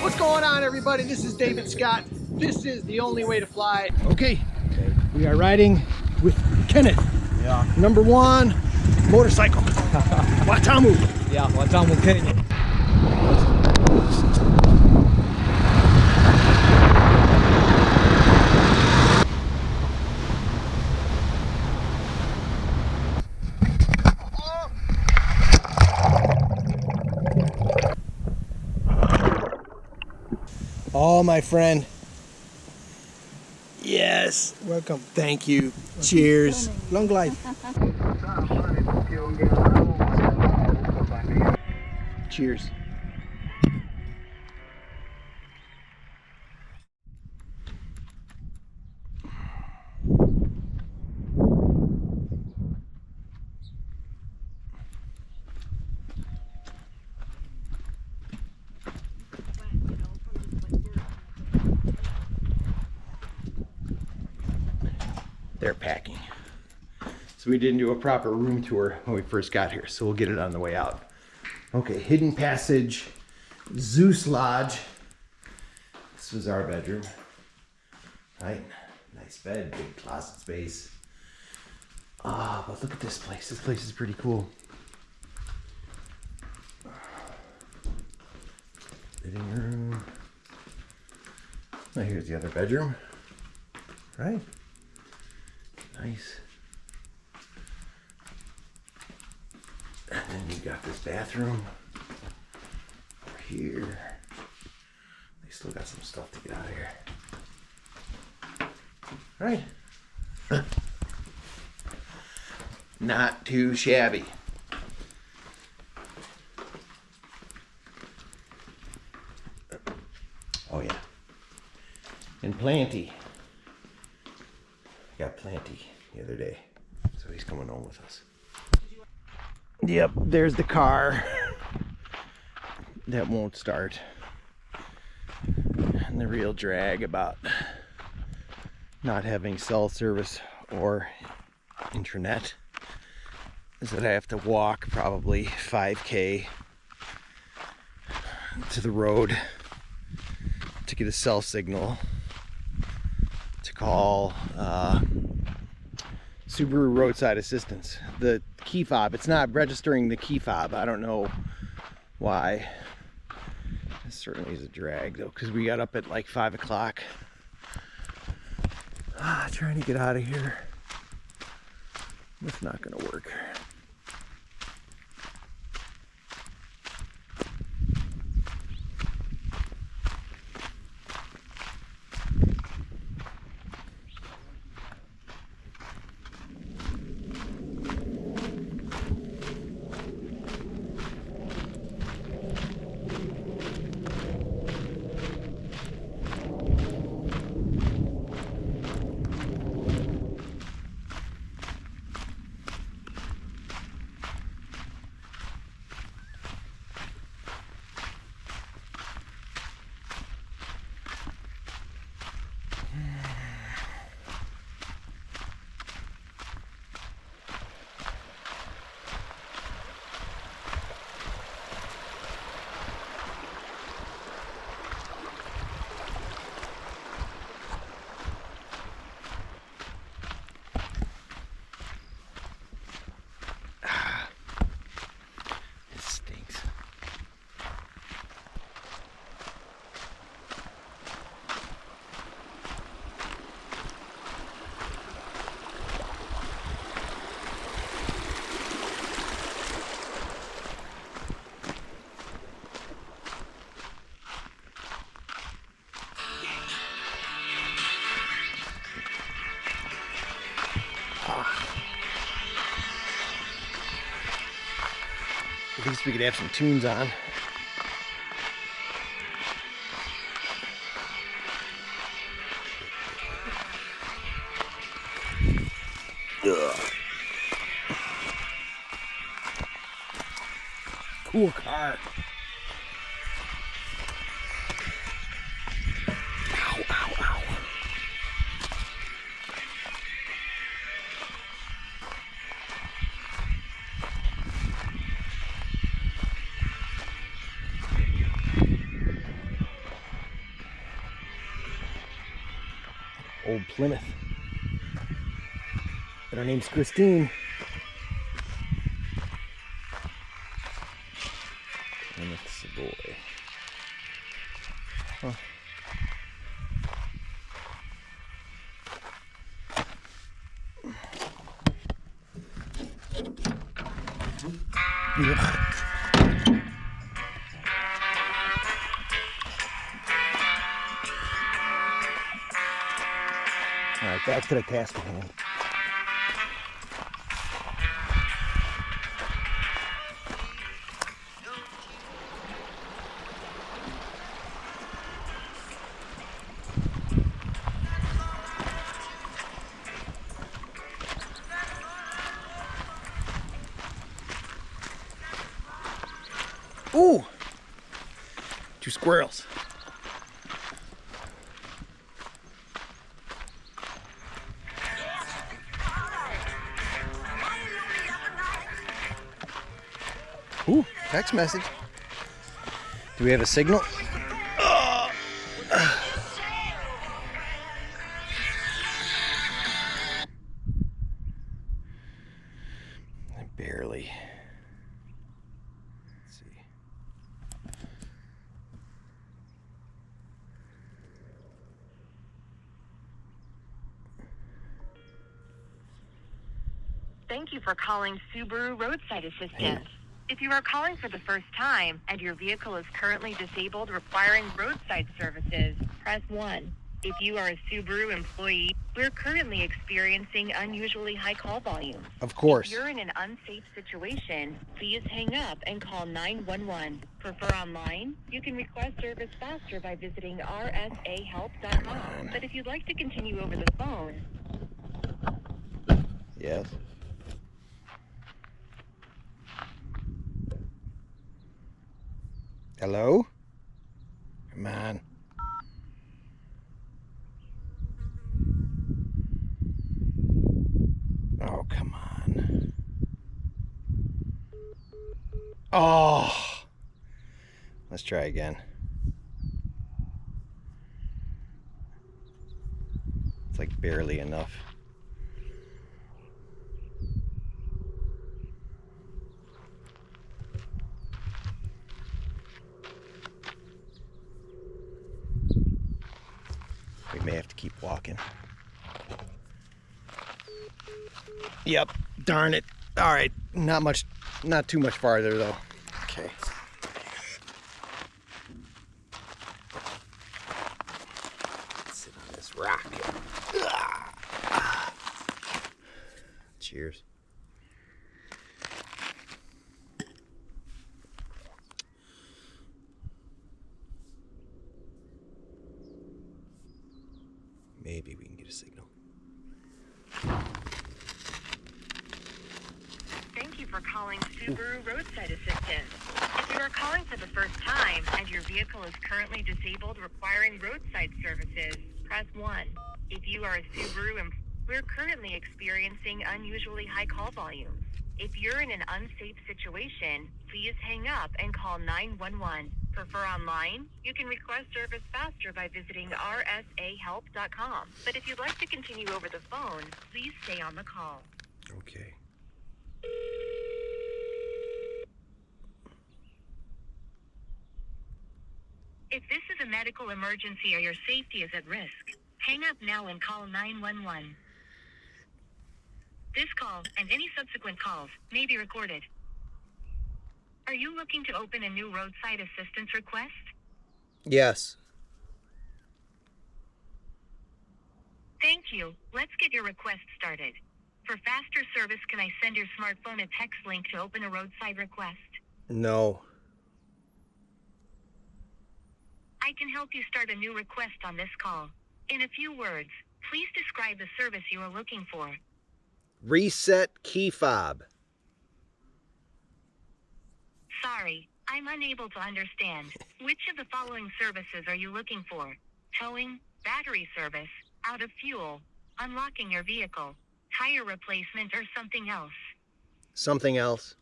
What's going on, everybody? This is David Scott. This is The Only Way to Fly. Okay, we are riding with Kenneth. Yeah. Number one motorcycle. Watamu. Yeah, Watamu Kenya. Oh, my friend. Yes. Welcome. Thank you. Cheers. Long life. Cheers. They're packing. So we didn't do a proper room tour when we first got here, so we'll get it on the way out. Okay, Hidden Passage, Zeus Lodge. This was our bedroom. Right? Nice bed, big closet space. Ah, but look at this place. This place is pretty cool. Living room. Now here's the other bedroom. Right? Nice. And then you got this bathroom over here. They still got some stuff to get out of here. Right? Not too shabby. Oh yeah. And Planty. Got Planty the other day, so he's coming home with us. Yep, there's the car that won't start, and the real drag about not having cell service or intranet is that I have to walk probably 5K to the road to get a cell signal to call Subaru roadside assistance. The key fob, it's not registering the key fob. I don't know why. It certainly is a drag though, because we got up at like 5 o'clock. Trying to get out of here. It's not gonna work. At least we could have some tunes on. Ugh. Cool car. Ow, ow, ow. old Plymouth. And her name's Christine. Plymouth Savoy. Huh. All right, back to the task at hand. Ooh! 2 squirrels. Ooh, text message. Do we have a signal? Barely. Let's see. Thank you for calling Subaru Roadside Assistance. If you are calling for the first time and your vehicle is currently disabled requiring roadside services, press 1. If you are a Subaru employee, we're currently experiencing unusually high call volumes. Of course. If you're in an unsafe situation, please hang up and call 911. Prefer online? You can request service faster by visiting rsahelp.com. But if you'd like to continue over the phone... Yes. Hello? Come on. Oh, come on. Oh. Let's try again. It's like barely enough. We may have to keep walking. Yep, darn it. All right, not too much farther though. Okay. Sit on this rock. Cheers. Maybe we can get a signal. Thank you for calling Subaru Roadside Assistance. If you are calling for the first time and your vehicle is currently disabled requiring roadside services, press 1. If you are a Subaru we're currently experiencing unusually high call volumes. If you're in an unsafe situation, please hang up and call 911. Prefer online? You can request service faster by visiting rsahelp.com. But if you'd like to continue over the phone, please stay on the call. Okay. If this is a medical emergency or your safety is at risk, hang up now and call 911. This call, and any subsequent calls, may be recorded. Are you looking to open a new roadside assistance request? Yes. Thank you. Let's get your request started. For faster service, can I send your smartphone a text link to open a roadside request? No. I can help you start a new request on this call. In a few words, please describe the service you are looking for. Reset key fob. Sorry, I'm unable to understand. Which of the following services are you looking for? Towing, battery service, out of fuel, unlocking your vehicle, tire replacement, or something else? Something else.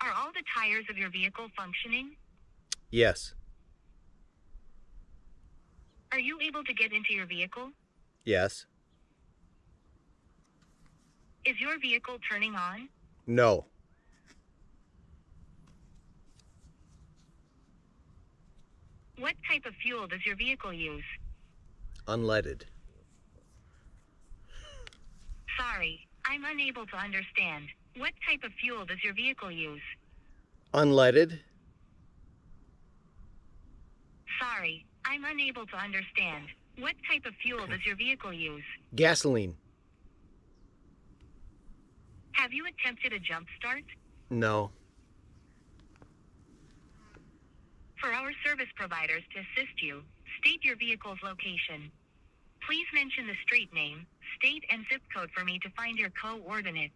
Are all the tires of your vehicle functioning? Yes. Are you able to get into your vehicle? Yes. Is your vehicle turning on? No. What type of fuel does your vehicle use? Unleaded. Sorry, I'm unable to understand. What type of fuel does your vehicle use? Unleaded. Sorry, I'm unable to understand. What type of fuel does your vehicle use? Gasoline. Have you attempted a jump start? No. For our service providers to assist you, state your vehicle's location. Please mention the street name, state, and zip code for me to find your coordinates.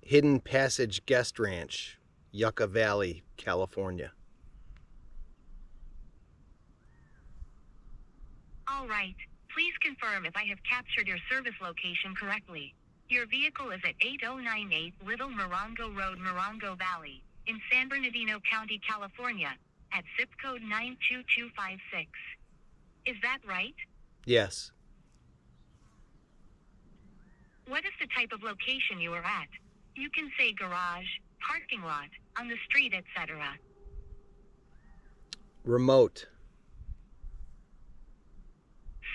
Hidden Passage Guest Ranch, Yucca Valley, California. All right. Please confirm if I have captured your service location correctly. Your vehicle is at 8098 Little Morongo Road, Morongo Valley, in San Bernardino County, California, at zip code 92256. Is that right? Yes. What is the type of location you are at? You can say garage, parking lot, on the street, etc. Remote.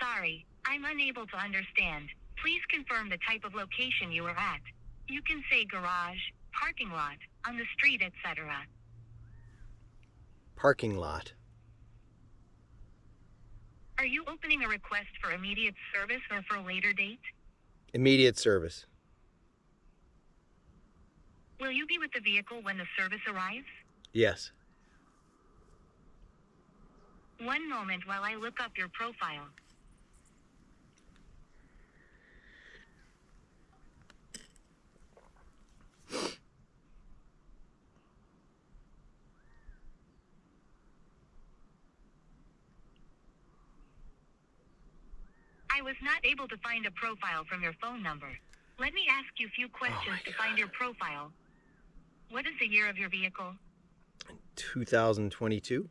Sorry, I'm unable to understand. Please confirm the type of location you are at. You can say garage, parking lot, on the street, etc. Parking lot. Are you opening a request for immediate service or for a later date? Immediate service. Will you be with the vehicle when the service arrives? Yes. One moment while I look up your profile. I was not able to find a profile from your phone number. Let me ask you a few questions to find your profile. What is the year of your vehicle? 2022.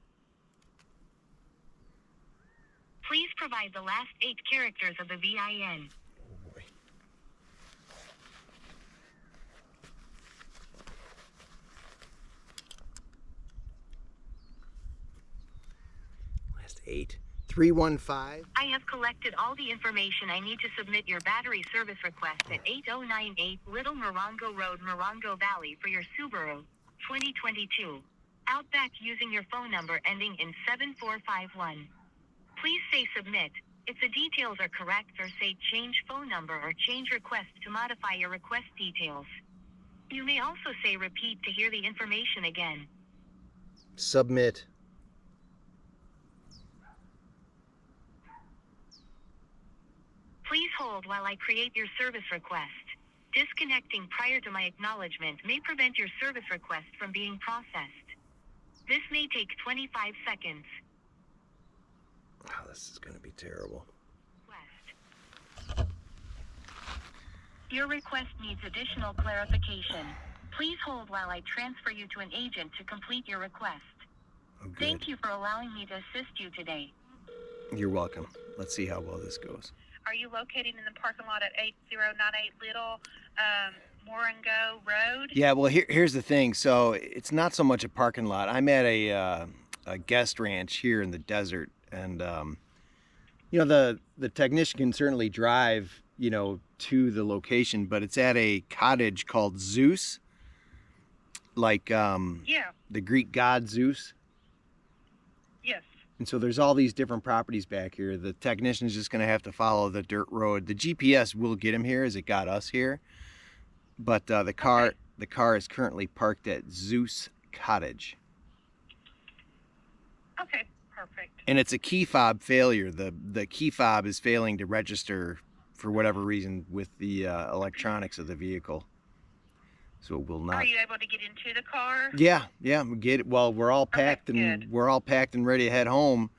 Please provide the last 8 characters of the VIN. Oh boy. Last 8. 315. I have collected all the information I need to submit your battery service request at 8098 Little Morongo Road, Morongo Valley for your Subaru 2022 Outback using your phone number ending in 7451. Please say submit if the details are correct, or say change phone number or change request to modify your request details. You may also say repeat to hear the information again. Submit. Please hold while I create your service request. Disconnecting prior to my acknowledgement may prevent your service request from being processed. This may take 25 seconds. Oh, this is going to be terrible. Your request needs additional clarification. Please hold while I transfer you to an agent to complete your request. Oh, good. Thank you for allowing me to assist you today. You're welcome. Let's see how well this goes. Are you located in the parking lot at 8098 Little Morongo Road? Yeah, well, here's the thing. So it's not so much a parking lot. I'm at a guest ranch here in the desert, and you know, the technician can certainly drive, you know, to the location, but it's at a cottage called Zeus, like Yeah. the Greek god Zeus. Yes. And so there's all these different properties back here. The technician's just going to have to follow the dirt road. The GPS will get him here as it got us here. But the car is currently parked at Zeus Cottage. Okay. Perfect. And it's a key fob failure. The key fob is failing to register for whatever reason with the electronics of the vehicle. So it will not. Are you able to get into the car? Yeah, we get it. Well, we're all packed and good. we're all packed and ready to head home.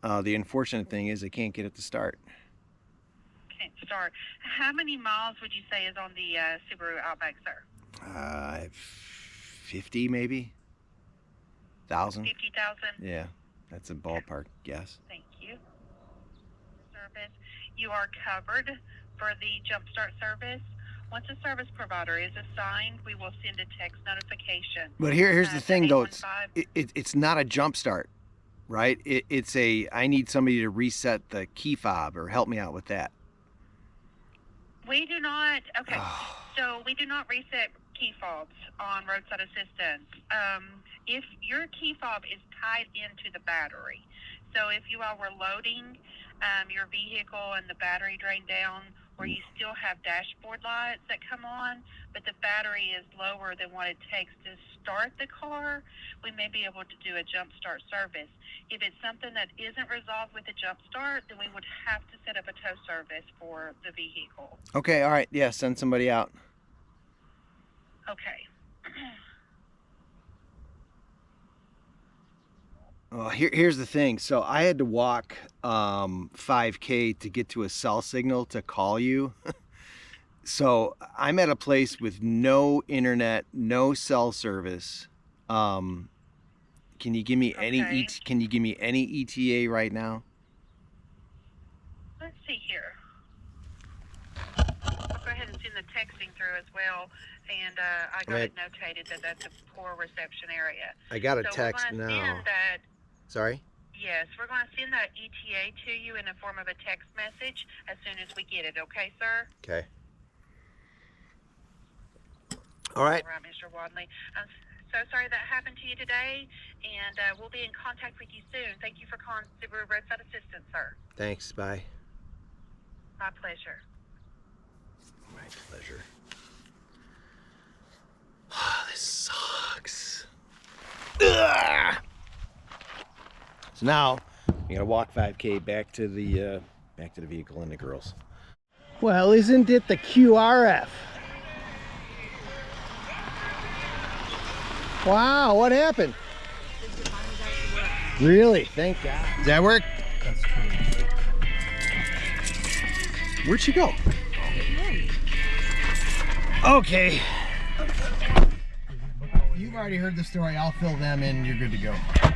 The unfortunate thing is I can't get it to start. Can't start. How many miles would you say is on the Subaru Outback, sir? 50 maybe. 1,000. 50,000? Yeah, that's a ballpark guess. Thank you. you. Service, you are covered for the Jumpstart service. Once a service provider is assigned, we will send a text notification. But here's the to thing, though. 815. It's not a jump start, right? It's a, I need somebody to reset the key fob or help me out with that. We do not, okay, so we do not reset key fobs on roadside assistance. If your key fob is tied into the battery, so if you all were loading your vehicle and the battery drained down, where you still have dashboard lights that come on, but the battery is lower than what it takes to start the car, we may be able to do a jump start service. If it's something that isn't resolved with a jump start, then we would have to set up a tow service for the vehicle. Okay, all right, yeah, send somebody out. Okay. Well, here's the thing. So I had to walk 5K to get to a cell signal to call you. So I'm at a place with no internet, no cell service. Can you give me Okay. Can you give me any ETA right now? Let's see here. I'll go ahead and send the texting through as well, and I got it notated that that's a poor reception area. I got a So text we're going to now. send that. Sorry? Yes, we're going to send that ETA to you in the form of a text message as soon as we get it. Okay, sir? Okay. All right. All right, Mr. Wadley. I'm so sorry that happened to you today, and we'll be in contact with you soon. Thank you for calling Subaru Roadside Assistance, sir. Thanks. Bye. My pleasure. My pleasure. This sucks. Ugh. So now you gotta walk 5K back to the vehicle and the girls. Well, isn't it the QRF? Wow, what happened? Really? Thank God. Does that work? That's true. Where'd she go? Okay. You've already heard the story. I'll fill them in. You're good to go.